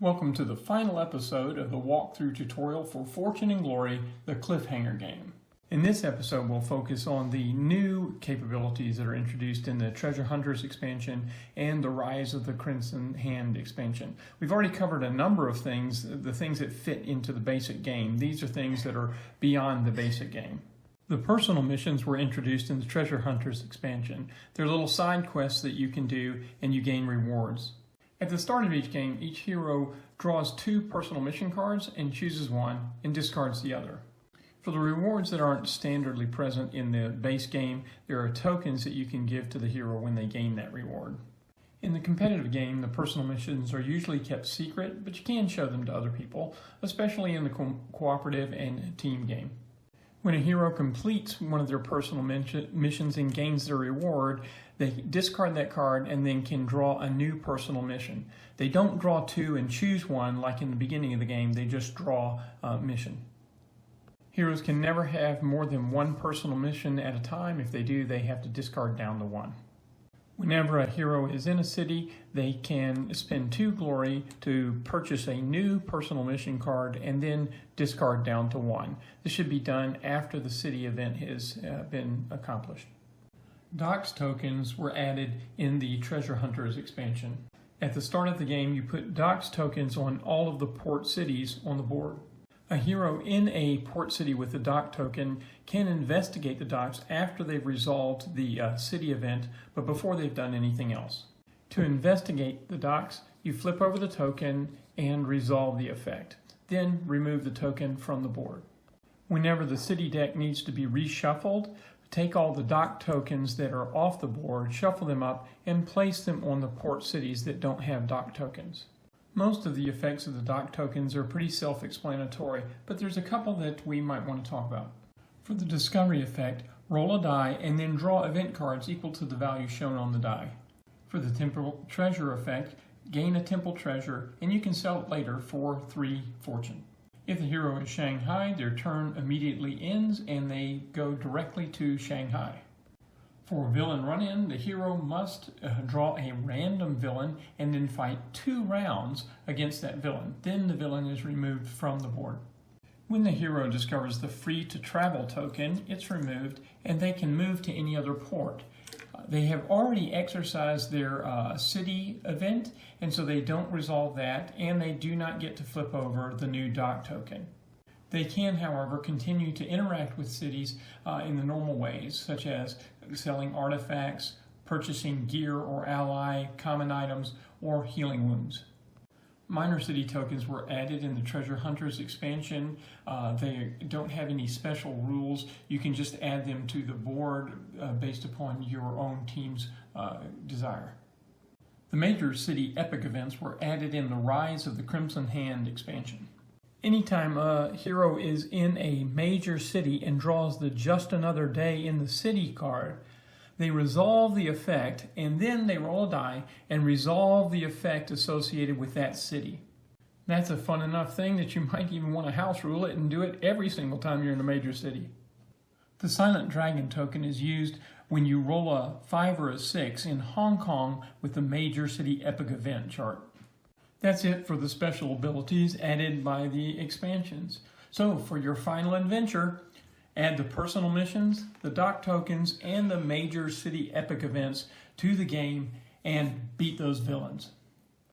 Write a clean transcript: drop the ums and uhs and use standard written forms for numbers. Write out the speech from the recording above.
Welcome to the final episode of the walkthrough tutorial for Fortune and Glory, the Cliffhanger game. In this episode, we'll focus on the new capabilities that are introduced in the Treasure Hunters expansion and the Rise of the Crimson Hand expansion. We've already covered a number of things, the things that fit into the basic game. These are things that are beyond the basic game. The personal missions were introduced in the Treasure Hunters expansion. They're little side quests that you can do and you gain rewards. At the start of each game, each hero draws 2 personal mission cards and chooses one and discards the other. For the rewards that aren't standardly present in the base game, there are tokens that you can give to the hero when they gain that reward. In the competitive game, the personal missions are usually kept secret, but you can show them to other people, especially in the cooperative and team game. When a hero completes one of their personal missions and gains their reward, they discard that card and then can draw a new personal mission. They don't draw 2 and choose one like in the beginning of the game, they just draw a mission. Heroes can never have more than 1 personal mission at a time. If they do, they have to discard down to 1. Whenever a hero is in a city, they can spend 2 glory to purchase a new personal mission card and then discard down to 1. This should be done after the city event has been accomplished. Docks tokens were added in the Treasure Hunters expansion. At the start of the game, you put docks tokens on all of the port cities on the board. A hero in a port city with a dock token can investigate the docks after they've resolved the city event, but before they've done anything else. To investigate the docks, you flip over the token and resolve the effect. Then remove the token from the board. Whenever the city deck needs to be reshuffled, take all the dock tokens that are off the board, shuffle them up, and place them on the port cities that don't have dock tokens. Most of the effects of the dock tokens are pretty self-explanatory, but there's a couple that we might want to talk about. For the discovery effect, roll a die and then draw event cards equal to the value shown on the die. For the temple treasure effect, gain a temple treasure and you can sell it later for 3 fortune. If the hero is Shanghai, their turn immediately ends and they go directly to Shanghai. For villain run-in, the hero must draw a random villain and then fight 2 rounds against that villain. Then the villain is removed from the board. When the hero discovers the free-to-travel token, it's removed and they can move to any other port. They have already exercised their city event, and so they don't resolve that, and they do not get to flip over the new dock token. They can, however, continue to interact with cities in the normal ways, such as selling artifacts, purchasing gear or ally, common items, or healing wounds. Minor city tokens were added in the Treasure Hunters expansion. They don't have any special rules. You can just add them to the board based upon your own team's desire. The major city epic events were added in the Rise of the Crimson Hand expansion. Anytime a hero is in a major city and draws the Just Another Day in the City card, they resolve the effect and then they roll a die and resolve the effect associated with that city. That's a fun enough thing that you might even want to house rule it and do it every single time you're in a major city. The Silent Dragon token is used when you roll a 5 or a 6 in Hong Kong with the major city epic event chart. That's it for the special abilities added by the expansions. So for your final adventure, add the personal missions, the dock tokens, and the major city epic events to the game and beat those villains.